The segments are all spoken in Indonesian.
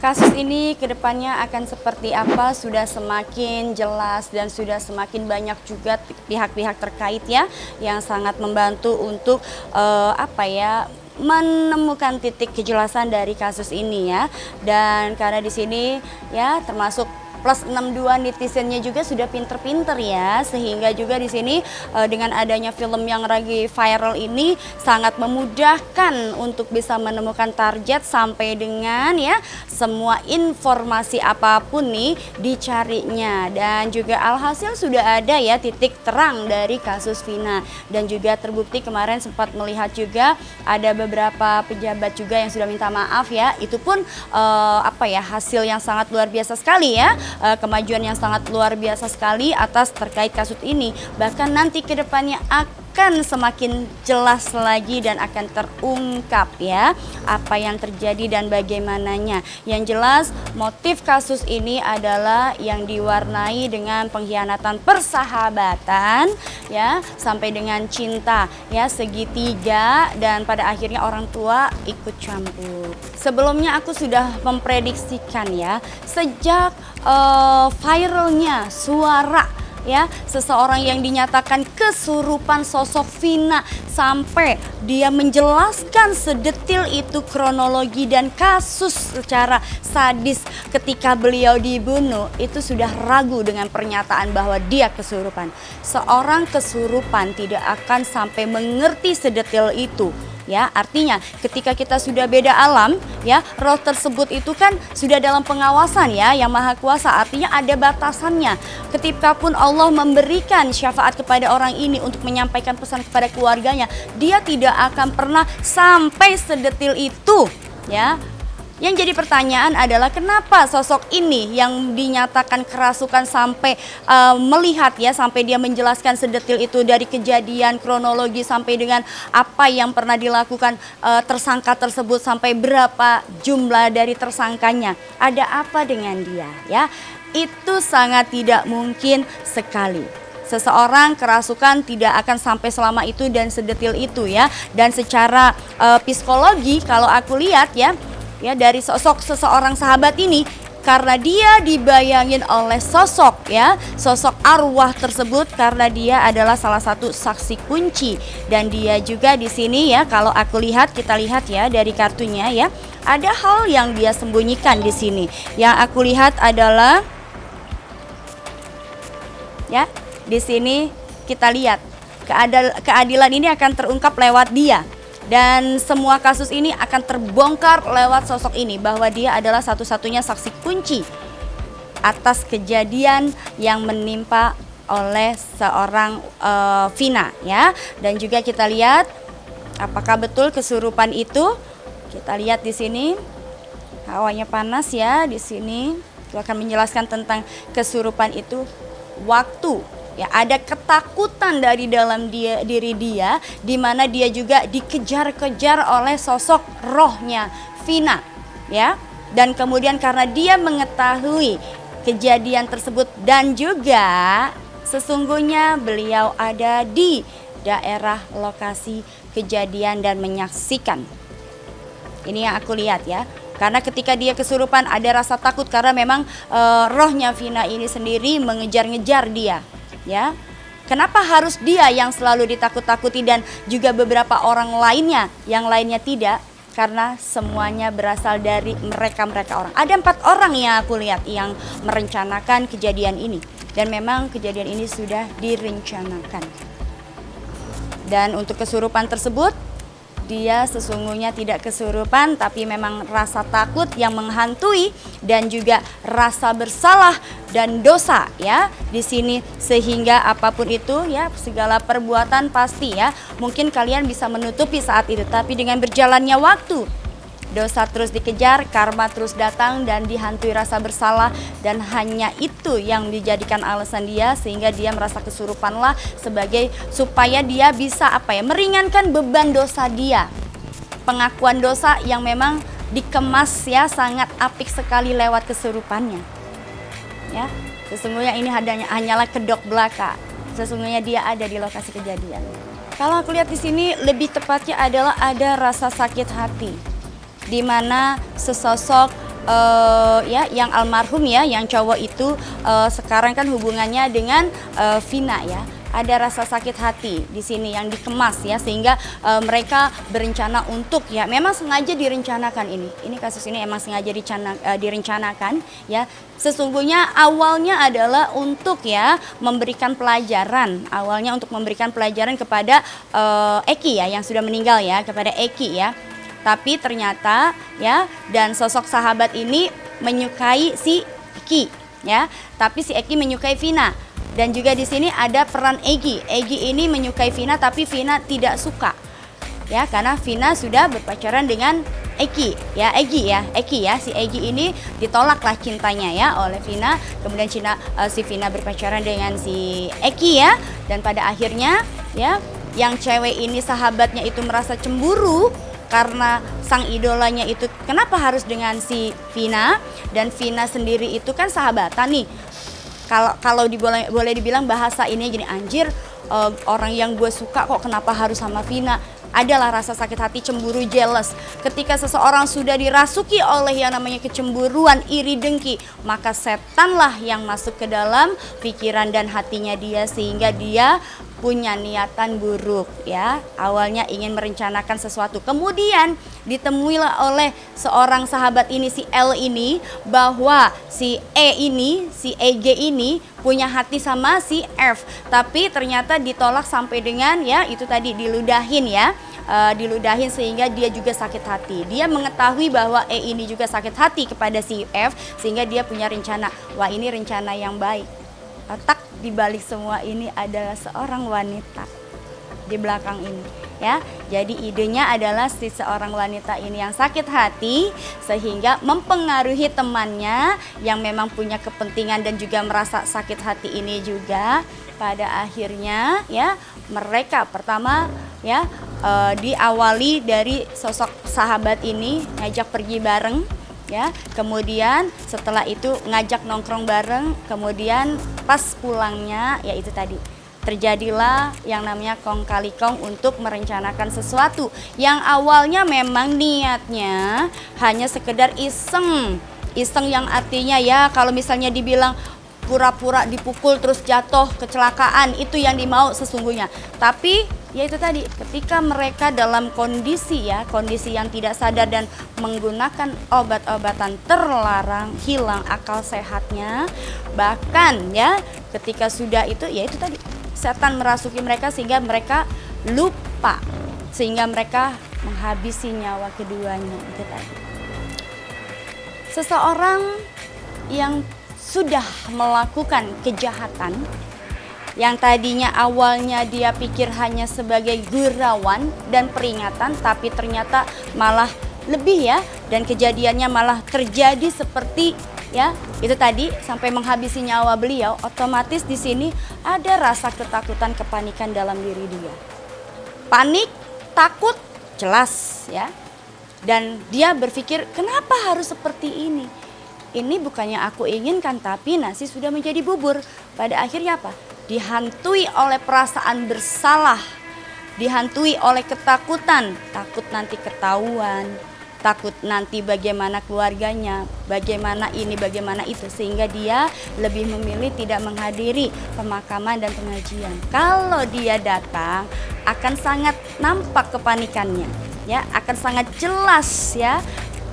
Kasus ini kedepannya akan seperti apa sudah semakin jelas dan sudah semakin banyak juga pihak-pihak terkait ya yang sangat membantu untuk menemukan titik kejelasan dari kasus ini ya. Dan karena di sini ya termasuk plus 62 netizennya juga sudah pinter-pinter ya, sehingga juga di sini dengan adanya film yang lagi viral ini sangat memudahkan untuk bisa menemukan target sampai dengan ya semua informasi apapun nih dicarinya. Dan juga alhasil sudah ada ya titik terang dari kasus Vina, dan juga terbukti kemarin sempat melihat juga ada beberapa pejabat juga yang sudah minta maaf ya. Itu pun hasil yang sangat luar biasa sekali ya. Kemajuan yang sangat luar biasa sekali atas terkait kasus ini. Bahkan nanti ke depannya akan semakin jelas lagi dan akan terungkap ya apa yang terjadi dan bagaimananya. Yang jelas motif kasus ini adalah yang diwarnai dengan pengkhianatan persahabatan ya, sampai dengan cinta ya, segitiga, dan pada akhirnya orang tua ikut campur. Sebelumnya aku sudah memprediksikan ya, sejak viralnya suara ya seseorang yang dinyatakan kesurupan sosok Vina, sampai dia menjelaskan sedetil itu kronologi dan kasus secara sadis ketika beliau dibunuh, itu sudah ragu dengan pernyataan bahwa dia kesurupan. Seorang kesurupan tidak akan sampai mengerti sedetil itu. Ya, artinya ketika kita sudah beda alam ya, roh tersebut itu kan sudah dalam pengawasan ya yang maha kuasa, artinya ada batasannya. Ketika pun Allah memberikan syafaat kepada orang ini untuk menyampaikan pesan kepada keluarganya, dia tidak akan pernah sampai sedetil itu ya. Yang jadi pertanyaan adalah kenapa sosok ini yang dinyatakan kerasukan sampai melihat ya, sampai dia menjelaskan sedetil itu dari kejadian kronologi sampai dengan apa yang pernah dilakukan tersangka tersebut, sampai berapa jumlah dari tersangkanya. Ada apa dengan dia ya? Itu sangat tidak mungkin sekali. Seseorang kerasukan tidak akan sampai selama itu dan sedetil itu ya. Dan secara psikologi kalau aku lihat ya dari sosok seseorang sahabat ini, karena dia dibayangin oleh sosok arwah tersebut, karena dia adalah salah satu saksi kunci. Dan dia juga di sini ya, kalau aku lihat, kita lihat ya dari kartunya ya, ada hal yang dia sembunyikan di sini. Yang aku lihat adalah ya, di sini kita lihat keadilan ini akan terungkap lewat dia. Dan semua kasus ini akan terbongkar lewat sosok ini, bahwa dia adalah satu-satunya saksi kunci atas kejadian yang menimpa oleh seorang Vina ya. Dan juga kita lihat apakah betul kesurupan itu. Kita lihat di sini hawanya panas ya, di sini itu akan menjelaskan tentang kesurupan itu. Waktu ya, ada ketakutan dari dalam diri dia, di mana dia juga dikejar-kejar oleh sosok rohnya Vina ya. Dan kemudian karena dia mengetahui kejadian tersebut, dan juga sesungguhnya beliau ada di daerah lokasi kejadian dan menyaksikan. Ini yang aku lihat ya. Karena ketika dia kesurupan ada rasa takut, karena memang rohnya Vina ini sendiri mengejar-ngejar dia ya. Kenapa harus dia yang selalu ditakut-takuti dan juga beberapa orang lainnya, yang lainnya tidak? Karena semuanya berasal dari mereka orang. Ada 4 orang yang aku lihat yang merencanakan kejadian ini, dan memang kejadian ini sudah direncanakan. Dan untuk kesurupan tersebut, dia sesungguhnya tidak kesurupan, tapi memang rasa takut yang menghantui, dan juga rasa bersalah dan dosa ya di sini, sehingga apapun itu ya, segala perbuatan pasti ya, mungkin kalian bisa menutupi saat itu, tapi dengan berjalannya waktu, dosa terus dikejar, karma terus datang, dan dihantui rasa bersalah. Dan hanya itu yang dijadikan alasan dia, sehingga dia merasa kesurupan lah, sebagai supaya dia bisa meringankan beban dosa dia. Pengakuan dosa yang memang dikemas ya sangat apik sekali lewat kesurupannya ya. Sesungguhnya ini hanyalah kedok belaka, sesungguhnya dia ada di lokasi kejadian. Kalau aku lihat di sini, lebih tepatnya adalah ada rasa sakit hati, di mana sesosok ya yang almarhum ya, yang cowok itu sekarang kan hubungannya dengan Vina ya. Ada rasa sakit hati di sini yang dikemas ya, sehingga mereka berencana untuk ya memang sengaja direncanakan ini. Ini kasus ini emang sengaja direncanakan ya. Sesungguhnya awalnya adalah untuk ya memberikan pelajaran, awalnya untuk memberikan pelajaran kepada Eki ya yang sudah meninggal ya, kepada Eki ya. Tapi ternyata ya, dan sosok sahabat ini menyukai si Eki ya, tapi si Eki menyukai Vina. Dan juga di sini ada peran Egi. Egi ini menyukai Vina tapi Vina tidak suka. Ya, karena Vina sudah berpacaran dengan Eki ya, Eki ya. Si Egi ini ditolaklah cintanya ya oleh Vina. Kemudian si Vina berpacaran dengan si Eki ya. Dan pada akhirnya ya, yang cewek ini sahabatnya itu merasa cemburu karena sang idolanya itu kenapa harus dengan si Vina, dan Vina sendiri itu kan sahabatan nih. Kalau boleh dibilang bahasa ini gini, anjir, orang yang gue suka kok kenapa harus sama Vina. Adalah rasa sakit hati, cemburu, jealous. Ketika seseorang sudah dirasuki oleh yang namanya kecemburuan, iri, dengki, maka setanlah yang masuk ke dalam pikiran dan hatinya dia, sehingga dia punya niatan buruk ya. Awalnya ingin merencanakan sesuatu, kemudian ditemuilah oleh seorang sahabat ini, si L ini, bahwa si EG ini punya hati sama si F, tapi ternyata ditolak sampai dengan ya itu tadi diludahin ya. Diludahin sehingga dia juga sakit hati. Dia mengetahui bahwa E ini juga sakit hati kepada si F, sehingga dia punya rencana, wah ini rencana yang baik. Otak dibalik semua ini adalah seorang wanita di belakang ini ya. Jadi idenya adalah si seorang wanita ini yang sakit hati sehingga mempengaruhi temannya yang memang punya kepentingan dan juga merasa sakit hati ini juga. Pada akhirnya ya mereka pertama ya diawali dari sosok sahabat ini ngajak pergi bareng ya, kemudian setelah itu ngajak nongkrong bareng, kemudian pas pulangnya ya itu tadi terjadilah yang namanya kong kali kong untuk merencanakan sesuatu yang awalnya memang niatnya hanya sekedar iseng yang artinya ya kalau misalnya dibilang pura-pura dipukul terus jatuh kecelakaan, itu yang dimau sesungguhnya. Tapi ya itu tadi, ketika mereka dalam kondisi yang tidak sadar dan menggunakan obat-obatan terlarang, hilang akal sehatnya, bahkan ya ketika sudah itu ya itu tadi setan merasuki mereka sehingga mereka lupa, sehingga mereka menghabisi nyawa keduanya. Itu tadi. Seseorang yang sudah melakukan kejahatan yang tadinya awalnya dia pikir hanya sebagai gurauan dan peringatan, tapi ternyata malah lebih ya, dan kejadiannya malah terjadi seperti ya itu tadi sampai menghabisi nyawa beliau. Otomatis di sini ada rasa ketakutan, kepanikan dalam diri dia. Panik, takut, jelas ya. Dan dia berpikir kenapa harus seperti ini? Ini bukannya aku inginkan, tapi nasi sudah menjadi bubur. Pada akhirnya apa? Dihantui oleh perasaan bersalah, dihantui oleh ketakutan, takut nanti ketahuan, takut nanti bagaimana keluarganya, bagaimana ini, bagaimana itu, sehingga dia lebih memilih tidak menghadiri pemakaman dan pengajian. Kalau dia datang akan sangat nampak kepanikannya, ya, akan sangat jelas ya.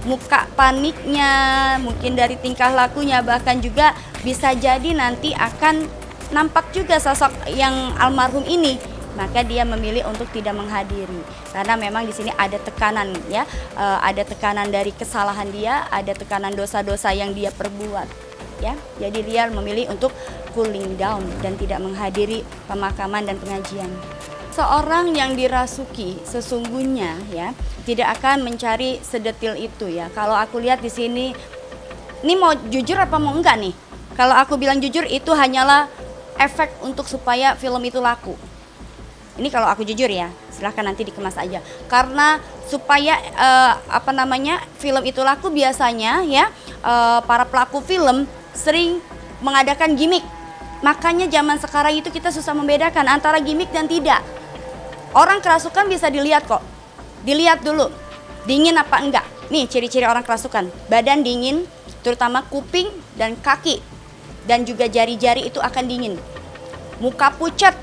Muka paniknya, mungkin dari tingkah lakunya, bahkan juga bisa jadi nanti akan nampak juga sosok yang almarhum ini. Maka dia memilih untuk tidak menghadiri karena memang di sini ada tekanan ya, ada tekanan dari kesalahan dia, ada tekanan dosa-dosa yang dia perbuat ya. Jadi dia memilih untuk cooling down dan tidak menghadiri pemakaman dan pengajian. Seorang yang dirasuki sesungguhnya ya tidak akan mencari sedetil itu ya. Kalau aku lihat di sini, ini mau jujur apa mau enggak nih? Kalau aku bilang jujur, itu hanyalah efek untuk supaya film itu laku. Ini kalau aku jujur ya, silahkan nanti dikemas aja. Karena supaya film itu laku biasanya ya para pelaku film sering mengadakan gimmick. Makanya zaman sekarang itu kita susah membedakan antara gimmick dan tidak. Orang kerasukan bisa dilihat kok. Dilihat dulu. Dingin apa enggak? Nih ciri-ciri orang kerasukan. Badan dingin, terutama kuping dan kaki. Dan juga jari-jari itu akan dingin. Muka pucat,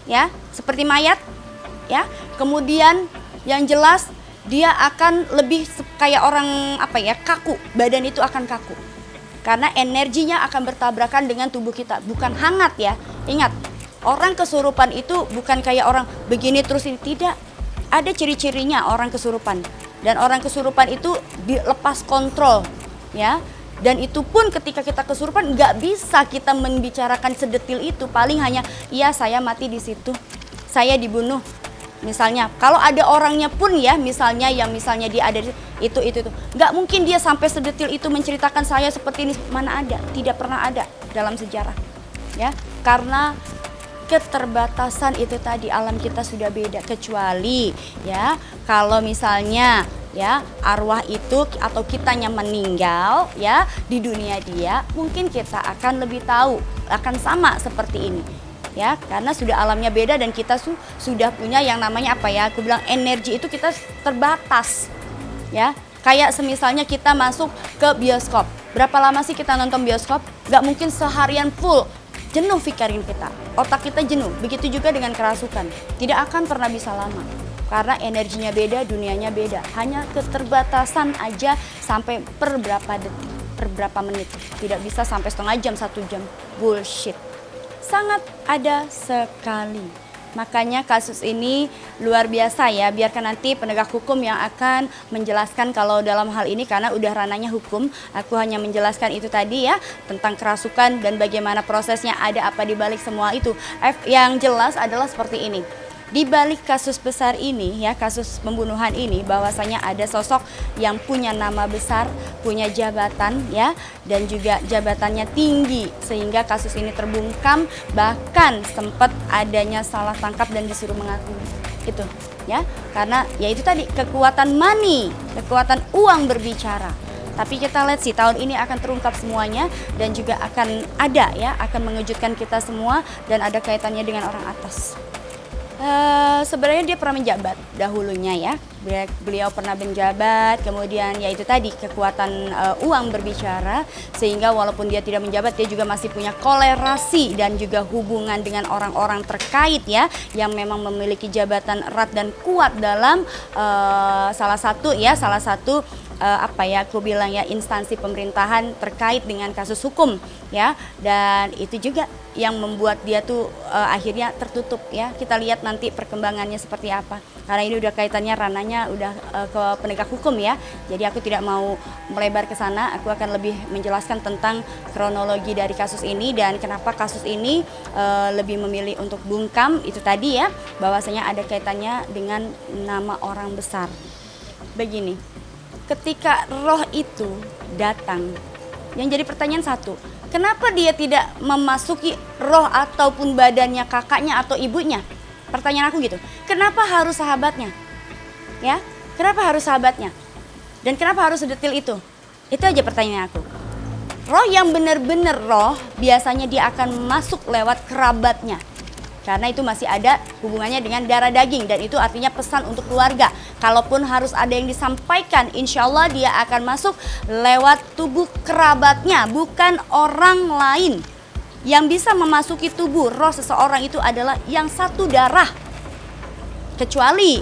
ya, seperti mayat, ya. Kemudian yang jelas dia akan lebih kayak orang kaku. Badan itu akan kaku. Karena energinya akan bertabrakan dengan tubuh kita, bukan hangat ya. Ingat, orang kesurupan itu bukan kayak orang begini terus ini, tidak. Ada ciri-cirinya orang kesurupan. Dan orang kesurupan itu dilepas kontrol, ya. Dan itu pun ketika kita kesurupan nggak bisa kita membicarakan sedetil itu. Paling hanya, iya saya mati di situ, saya dibunuh. Misalnya, kalau ada orangnya pun ya, misalnya dia ada itu, nggak mungkin dia sampai sedetil itu menceritakan saya seperti ini. Mana ada, tidak pernah ada dalam sejarah, ya. Karena keterbatasan itu tadi, alam kita sudah beda. Kecuali ya, kalau misalnya ya arwah itu atau kitanya meninggal ya di dunia dia, mungkin kita akan lebih tahu, akan sama seperti ini. Ya, karena sudah alamnya beda dan kita sudah punya yang namanya aku bilang energi itu kita terbatas, ya. Kayak semisalnya kita masuk ke bioskop, berapa lama sih kita nonton bioskop? Gak mungkin seharian full, jenuh pikiran kita, otak kita jenuh. Begitu juga dengan kerasukan, tidak akan pernah bisa lama, karena energinya beda, dunianya beda. Hanya keterbatasan aja sampai per berapa detik, per berapa menit, tidak bisa sampai setengah jam, 1 jam, bullshit. Sangat ada sekali. Makanya kasus ini luar biasa ya, biarkan nanti penegak hukum yang akan menjelaskan kalau dalam hal ini, karena udah ranahnya hukum. Aku hanya menjelaskan itu tadi ya, tentang kerasukan dan bagaimana prosesnya, ada apa di balik semua itu. Yang jelas adalah seperti ini. Di balik kasus besar ini ya, kasus pembunuhan ini, bahwasanya ada sosok yang punya nama besar, punya jabatan ya, dan juga jabatannya tinggi sehingga kasus ini terbungkam, bahkan sempat adanya salah tangkap dan disuruh mengaku. Itu ya, karena ya itu tadi, kekuatan money, kekuatan uang berbicara. Tapi kita lihat sih tahun ini akan terungkap semuanya dan juga akan ada ya, akan mengejutkan kita semua dan ada kaitannya dengan orang atas. Sebenarnya dia pernah menjabat dahulunya ya, beliau pernah menjabat, kemudian ya itu tadi kekuatan uang berbicara, sehingga walaupun dia tidak menjabat dia juga masih punya kolerasi dan juga hubungan dengan orang-orang terkait ya, yang memang memiliki jabatan erat dan kuat dalam salah satu aku bilang ya, instansi pemerintahan terkait dengan kasus hukum ya, dan itu juga yang membuat dia tuh akhirnya tertutup ya. Kita lihat nanti perkembangannya seperti apa, karena ini udah kaitannya ranahnya udah ke penegak hukum ya. Jadi aku tidak mau melebar ke sana, aku akan lebih menjelaskan tentang kronologi dari kasus ini dan kenapa kasus ini lebih memilih untuk bungkam. Itu tadi ya, bahwasanya ada kaitannya dengan nama orang besar. Begini, ketika roh itu datang, yang jadi pertanyaan satu, kenapa dia tidak memasuki roh ataupun badannya kakaknya atau ibunya? Pertanyaan aku gitu. Kenapa harus sahabatnya? Ya, kenapa harus sahabatnya? Dan kenapa harus sedetil itu? Itu aja pertanyaan aku. Roh yang benar-benar roh, biasanya dia akan masuk lewat kerabatnya. Karena itu masih ada hubungannya dengan darah daging, dan itu artinya pesan untuk keluarga. Kalaupun harus ada yang disampaikan, insya Allah dia akan masuk lewat tubuh kerabatnya, bukan orang lain. Yang bisa memasuki tubuh roh seseorang itu adalah yang satu darah. Kecuali,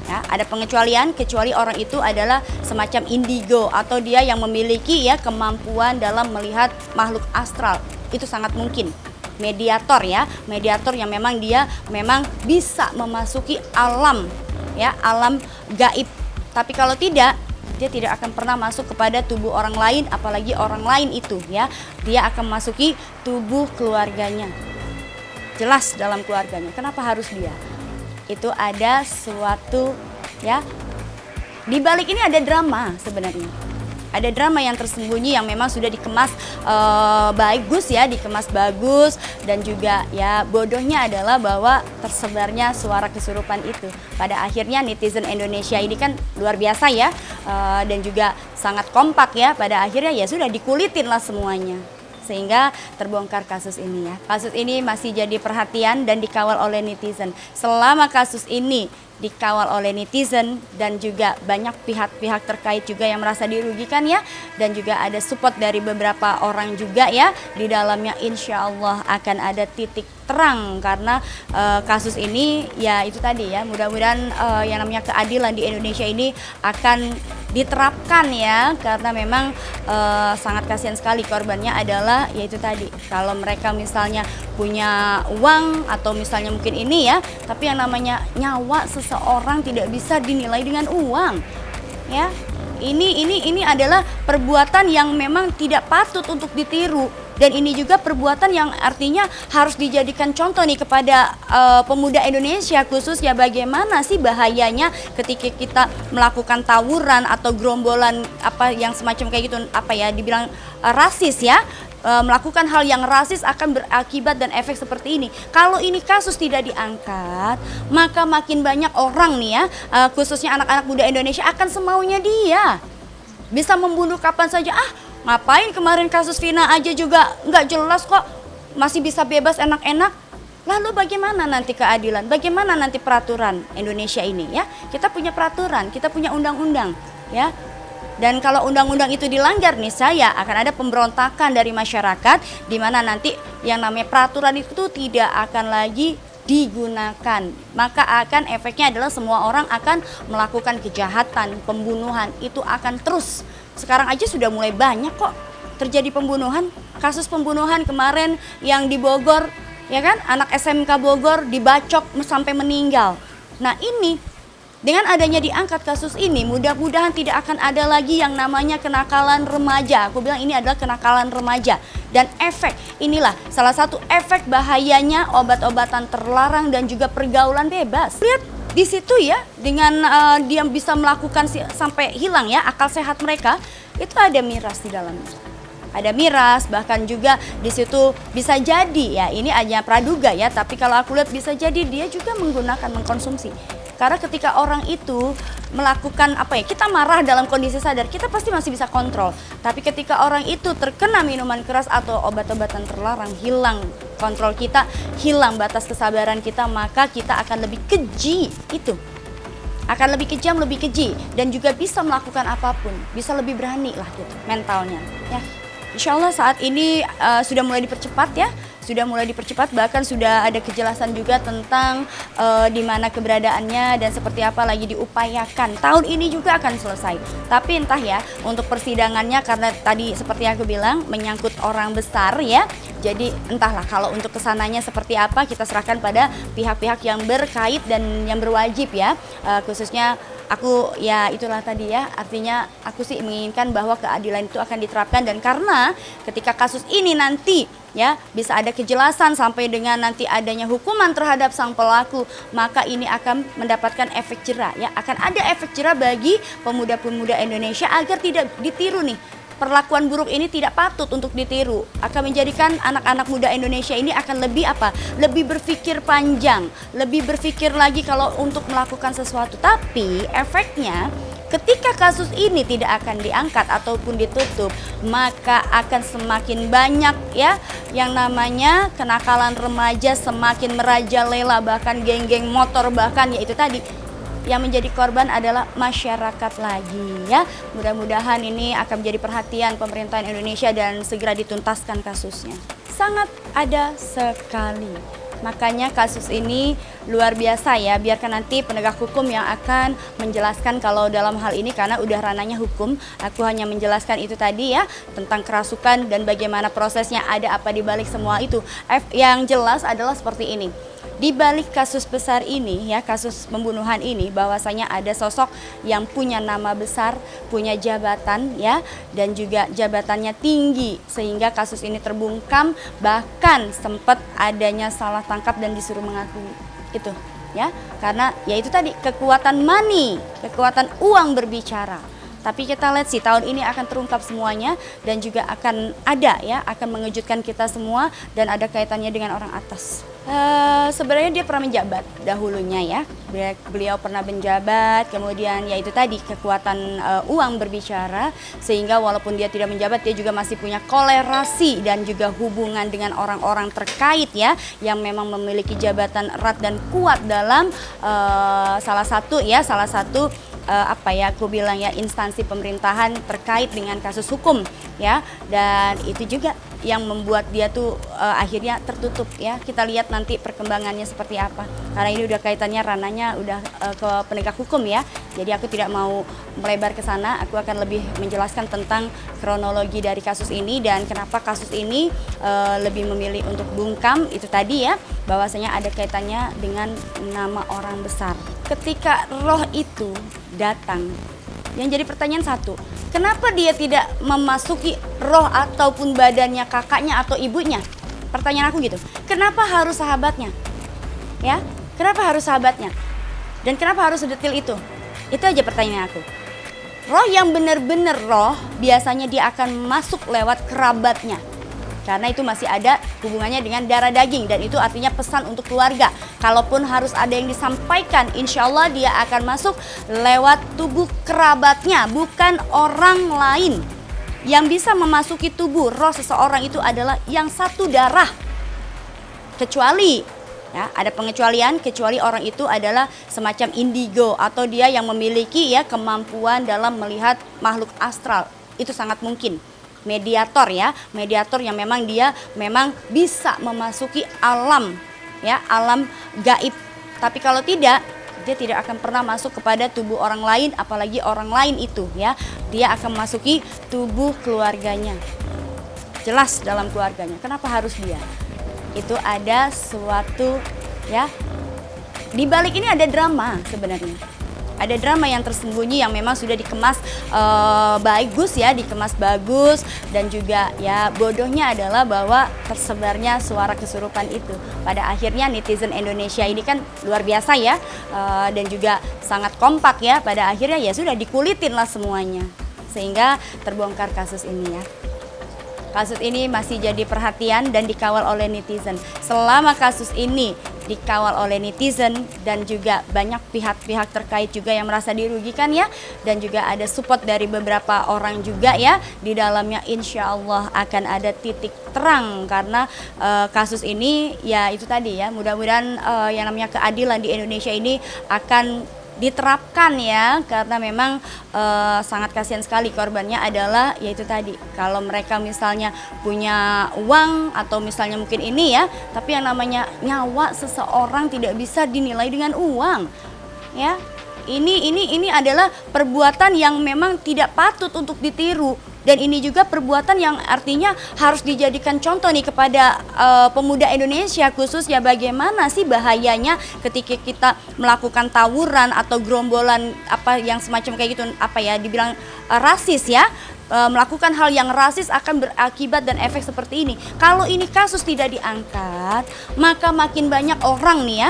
ya, ada pengecualian, kecuali orang itu adalah semacam indigo atau dia yang memiliki ya kemampuan dalam melihat makhluk astral. Itu sangat mungkin. Mediator ya, mediator yang memang dia memang bisa memasuki alam ya, alam gaib. Tapi kalau tidak, dia tidak akan pernah masuk kepada tubuh orang lain, apalagi orang lain itu ya, dia akan masuki tubuh keluarganya. Jelas dalam keluarganya. Kenapa harus dia? Itu ada suatu ya, di balik ini ada drama sebenarnya. Ada drama yang tersembunyi yang memang sudah dikemas bagus ya, dikemas bagus, dan juga ya bodohnya adalah bahwa tersebarnya suara kesurupan itu. Pada akhirnya netizen Indonesia ini kan luar biasa ya, dan juga sangat kompak ya, pada akhirnya ya sudah dikulitin lah semuanya. sehingga terbongkar kasus ini ya. Kasus ini masih jadi perhatian dan dikawal oleh netizen. Selama kasus ini dikawal oleh netizen dan juga banyak pihak-pihak terkait juga yang merasa dirugikan ya, dan juga ada support dari beberapa orang juga ya, di dalamnya insya Allah akan ada titik terang karena kasus ini ya itu tadi ya, mudah-mudahan yang namanya keadilan di Indonesia ini akan diterapkan ya, karena memang sangat kasihan sekali korbannya adalah yaitu tadi, kalau mereka misalnya punya uang atau misalnya mungkin ini ya, tapi yang namanya nyawa seseorang tidak bisa dinilai dengan uang ya. Ini adalah perbuatan yang memang tidak patut untuk ditiru, dan ini juga perbuatan yang artinya harus dijadikan contoh nih kepada pemuda Indonesia, khususnya bagaimana sih bahayanya ketika kita melakukan tawuran atau gerombolan apa yang semacam kayak gitu, apa ya dibilang rasis ya. Melakukan hal yang rasis akan berakibat dan efek seperti ini. Kalau ini kasus tidak diangkat, maka makin banyak orang nih ya, khususnya anak-anak muda Indonesia akan semaunya dia. Bisa membunuh kapan saja. Ngapain kemarin kasus Vina aja juga nggak jelas kok, masih bisa bebas enak-enak. Lalu bagaimana nanti keadilan? Bagaimana nanti peraturan Indonesia ini ya? Kita punya peraturan, kita punya undang-undang ya. Dan kalau undang-undang itu dilanggar nih, saya akan ada pemberontakan dari masyarakat, di mana nanti yang namanya peraturan itu tidak akan lagi digunakan. Maka akan efeknya adalah semua orang akan melakukan kejahatan, pembunuhan, itu akan terus. Sekarang aja sudah mulai banyak kok terjadi pembunuhan. Kasus pembunuhan kemarin yang di Bogor, ya kan, anak SMK Bogor dibacok sampai meninggal. Nah ini, dengan adanya diangkat kasus ini, mudah-mudahan tidak akan ada lagi yang namanya kenakalan remaja. Aku bilang ini adalah kenakalan remaja. Dan efek, inilah salah satu efek bahayanya obat-obatan terlarang dan juga pergaulan bebas. Lihat di situ ya, dengan dia bisa melakukan sampai hilang ya akal sehat mereka, itu ada miras di dalamnya. Ada miras, bahkan juga di situ bisa jadi ya, ini hanya praduga ya, tapi kalau aku lihat bisa jadi dia juga mengkonsumsi. Karena ketika orang itu melakukan apa ya, kita marah dalam kondisi sadar, kita pasti masih bisa kontrol. Tapi ketika orang itu terkena minuman keras atau obat-obatan terlarang, hilang kontrol kita, hilang batas kesabaran kita, maka kita akan lebih keji itu. Akan lebih kejam, lebih keji, dan juga bisa melakukan apapun, bisa lebih berani lah gitu mentalnya ya. Insya Allah saat ini sudah mulai dipercepat ya. Sudah mulai dipercepat, bahkan sudah ada kejelasan juga tentang di mana keberadaannya dan seperti apa lagi diupayakan. Tahun ini juga akan selesai. Tapi entah ya untuk persidangannya, karena tadi seperti aku bilang menyangkut orang besar ya. Jadi entahlah kalau untuk kesananya seperti apa, kita serahkan pada pihak-pihak yang berkait dan yang berwajib ya. Khususnya aku ya itulah tadi ya, artinya aku sih menginginkan bahwa keadilan itu akan diterapkan, dan karena ketika kasus ini nanti ya bisa ada kejelasan sampai dengan nanti adanya hukuman terhadap sang pelaku, maka ini akan mendapatkan efek jera ya, akan ada efek jera bagi pemuda-pemuda Indonesia agar tidak ditiru nih. Perlakuan buruk ini tidak patut untuk ditiru, akan menjadikan anak-anak muda Indonesia ini akan lebih apa? Lebih berpikir panjang, lebih berpikir lagi kalau untuk melakukan sesuatu. Tapi efeknya ketika kasus ini tidak akan diangkat ataupun ditutup, maka akan semakin banyak ya yang namanya kenakalan remaja semakin merajalela, bahkan geng-geng motor, bahkan yaitu tadi yang menjadi korban adalah masyarakat lagi ya. Mudah-mudahan ini akan menjadi perhatian pemerintahan Indonesia dan segera dituntaskan kasusnya. Sangat ada sekali. Makanya kasus ini luar biasa ya, biarkan nanti penegak hukum yang akan menjelaskan kalau dalam hal ini, karena udah ranahnya hukum. Aku hanya menjelaskan itu tadi ya, tentang kerasukan dan bagaimana prosesnya, ada apa di balik semua itu. Yang jelas adalah seperti ini. Di balik kasus besar ini ya, kasus pembunuhan ini, bahwasanya ada sosok yang punya nama besar, punya jabatan ya, dan juga jabatannya tinggi sehingga kasus ini terbungkam, bahkan sempat adanya salah tangkap dan disuruh mengakui itu ya, karena ya itu tadi kekuatan money, kekuatan uang berbicara. Tapi kita lihat sih tahun ini akan terungkap semuanya dan juga akan ada ya, akan mengejutkan kita semua dan ada kaitannya dengan orang atas. Sebenarnya dia pernah menjabat dahulunya ya, beliau pernah menjabat, kemudian ya itu tadi kekuatan uang berbicara, sehingga walaupun dia tidak menjabat dia juga masih punya kolerasi dan juga hubungan dengan orang-orang terkait ya, yang memang memiliki jabatan erat dan kuat dalam salah satu apa ya aku bilang ya, instansi pemerintahan terkait dengan kasus hukum ya, dan itu juga yang membuat dia tuh akhirnya tertutup ya. Kita lihat nanti perkembangannya seperti apa, karena ini udah kaitannya ranahnya udah ke penegak hukum ya, jadi aku tidak mau melebar ke sana. Aku akan lebih menjelaskan tentang kronologi dari kasus ini dan kenapa kasus ini lebih memilih untuk bungkam itu tadi ya, bahwasanya ada kaitannya dengan nama orang besar. Ketika roh itu datang, yang jadi pertanyaan satu, kenapa dia tidak memasuki roh ataupun badannya kakaknya atau ibunya? Pertanyaan aku gitu. Kenapa harus sahabatnya? Ya, kenapa harus sahabatnya? Dan kenapa harus sedetil itu? Itu aja pertanyaan aku. Roh yang benar-benar roh, biasanya dia akan masuk lewat kerabatnya. Karena itu masih ada hubungannya dengan darah daging, dan itu artinya pesan untuk keluarga. Kalaupun harus ada yang disampaikan, insya Allah dia akan masuk lewat tubuh kerabatnya, bukan orang lain. Yang bisa memasuki tubuh roh seseorang itu adalah yang satu darah. Kecuali, ya, ada pengecualian, kecuali orang itu adalah semacam indigo atau dia yang memiliki ya kemampuan dalam melihat makhluk astral. Itu sangat mungkin. Mediator ya, mediator yang memang dia memang bisa memasuki alam ya, alam gaib. Tapi kalau tidak, dia tidak akan pernah masuk kepada tubuh orang lain, apalagi orang lain itu ya, dia akan masuki tubuh keluarganya. Jelas dalam keluarganya. Kenapa harus dia? Itu ada suatu ya, di balik ini ada drama sebenarnya. Ada drama yang tersembunyi yang memang sudah dikemas bagus ya, dikemas bagus, dan juga ya bodohnya adalah bahwa tersebarnya suara kesurupan itu. Pada akhirnya netizen Indonesia ini kan luar biasa ya, dan juga sangat kompak ya. Pada akhirnya ya sudah dikulitin lah semuanya, sehingga terbongkar kasus ini ya. Kasus ini masih jadi perhatian dan dikawal oleh netizen. Selama kasus ini dikawal oleh netizen dan juga banyak pihak-pihak terkait juga yang merasa dirugikan ya, dan juga ada support dari beberapa orang juga ya, di dalamnya insya Allah akan ada titik terang, karena kasus ini ya itu tadi ya, mudah-mudahan yang namanya keadilan di Indonesia ini akan diterapkan ya, karena memang sangat kasihan sekali korbannya adalah yaitu tadi, kalau mereka misalnya punya uang atau misalnya mungkin ini ya, tapi yang namanya nyawa seseorang tidak bisa dinilai dengan uang ya. Ini adalah perbuatan yang memang tidak patut untuk ditiru, dan ini juga perbuatan yang artinya harus dijadikan contoh nih kepada pemuda Indonesia, khususnya bagaimana sih bahayanya ketika kita melakukan tawuran atau gerombolan apa yang semacam kayak gitu, apa ya dibilang rasis ya, melakukan hal yang rasis akan berakibat dan efek seperti ini. Kalau ini kasus tidak diangkat, maka makin banyak orang nih ya,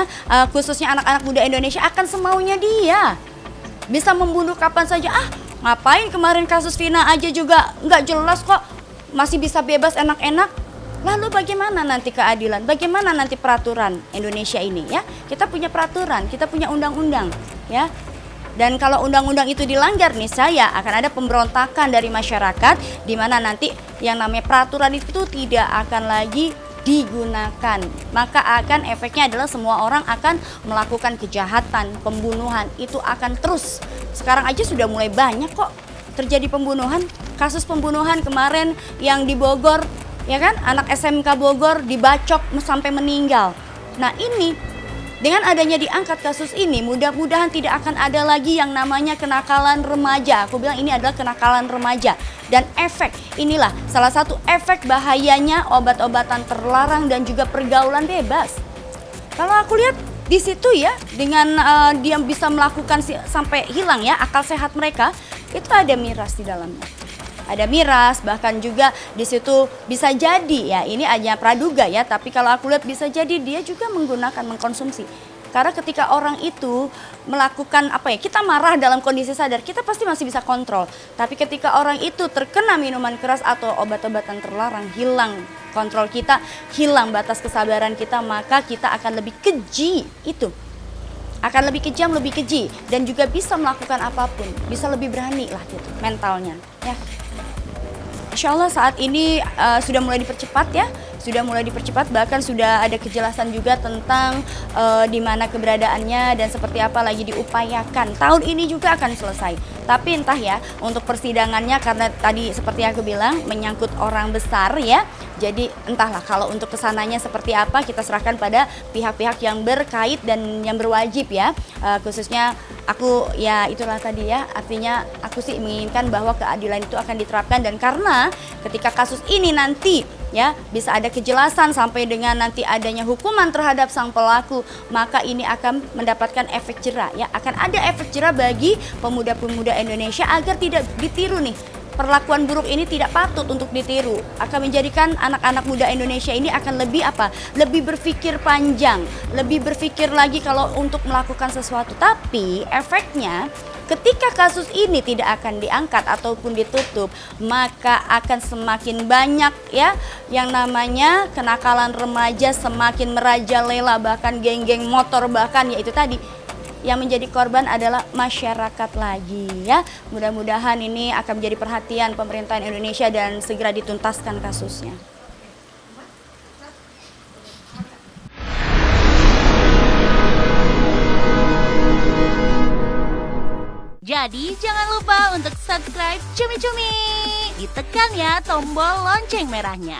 khususnya anak-anak muda Indonesia akan semaunya dia. Bisa membunuh kapan saja, ngapain kemarin kasus Vina aja juga nggak jelas kok, masih bisa bebas enak-enak. Lalu bagaimana nanti keadilan, bagaimana nanti peraturan Indonesia ini ya? Kita punya peraturan, kita punya undang-undang ya. Dan kalau undang-undang itu dilanggar nih, saya akan ada pemberontakan dari masyarakat, di mana nanti yang namanya peraturan itu tidak akan lagi digunakan. Maka akan efeknya adalah semua orang akan melakukan kejahatan, pembunuhan, itu akan terus. Sekarang aja sudah mulai banyak kok terjadi pembunuhan. Kasus pembunuhan kemarin yang di Bogor, ya kan, anak SMK Bogor dibacok sampai meninggal. Nah ini, dengan adanya diangkat kasus ini, mudah-mudahan tidak akan ada lagi yang namanya kenakalan remaja. Aku bilang ini adalah kenakalan remaja. Dan efek, inilah salah satu efek bahayanya obat-obatan terlarang dan juga pergaulan bebas. Kalau aku lihat di situ ya, dengan dia bisa melakukan sampai hilang ya akal sehat mereka, itu ada miras di dalamnya. Ada miras, bahkan juga di situ bisa jadi ya, ini hanya praduga ya, tapi kalau aku lihat bisa jadi dia juga menggunakan, mengkonsumsi. Karena ketika orang itu melakukan kita marah dalam kondisi sadar, kita pasti masih bisa kontrol. Tapi ketika orang itu terkena minuman keras atau obat-obatan terlarang, hilang kontrol kita, hilang batas kesabaran kita, maka kita akan lebih keji itu. Akan lebih kejam, lebih keji, dan juga bisa melakukan apapun, bisa lebih berani lah gitu mentalnya ya. Insya Allah saat ini sudah mulai dipercepat ya, bahkan sudah ada kejelasan juga tentang di mana keberadaannya dan seperti apa lagi diupayakan. Tahun ini juga akan selesai. Tapi entah ya untuk persidangannya, karena tadi seperti aku bilang menyangkut orang besar ya. Jadi entahlah kalau untuk kesananya seperti apa, kita serahkan pada pihak-pihak yang berkait dan yang berwajib ya. Khususnya aku ya itulah tadi ya, artinya aku sih menginginkan bahwa keadilan itu akan diterapkan, dan karena ketika kasus ini nanti ya bisa ada kejelasan sampai dengan nanti adanya hukuman terhadap sang pelaku, maka ini akan mendapatkan efek jera ya, akan ada efek jera bagi pemuda-pemuda Indonesia agar tidak ditiru nih. Perlakuan buruk ini tidak patut untuk ditiru, akan menjadikan anak-anak muda Indonesia ini akan lebih berpikir panjang, lebih berpikir lagi kalau untuk melakukan sesuatu. Tapi efeknya ketika kasus ini tidak akan diangkat ataupun ditutup, maka akan semakin banyak ya yang namanya kenakalan remaja semakin merajalela, bahkan geng-geng motor, bahkan yaitu tadi yang menjadi korban adalah masyarakat lagi ya. Mudah-mudahan ini akan menjadi perhatian pemerintahan Indonesia dan segera dituntaskan kasusnya. Jadi jangan lupa untuk subscribe Cumi Cumi. Ditekan ya tombol lonceng merahnya.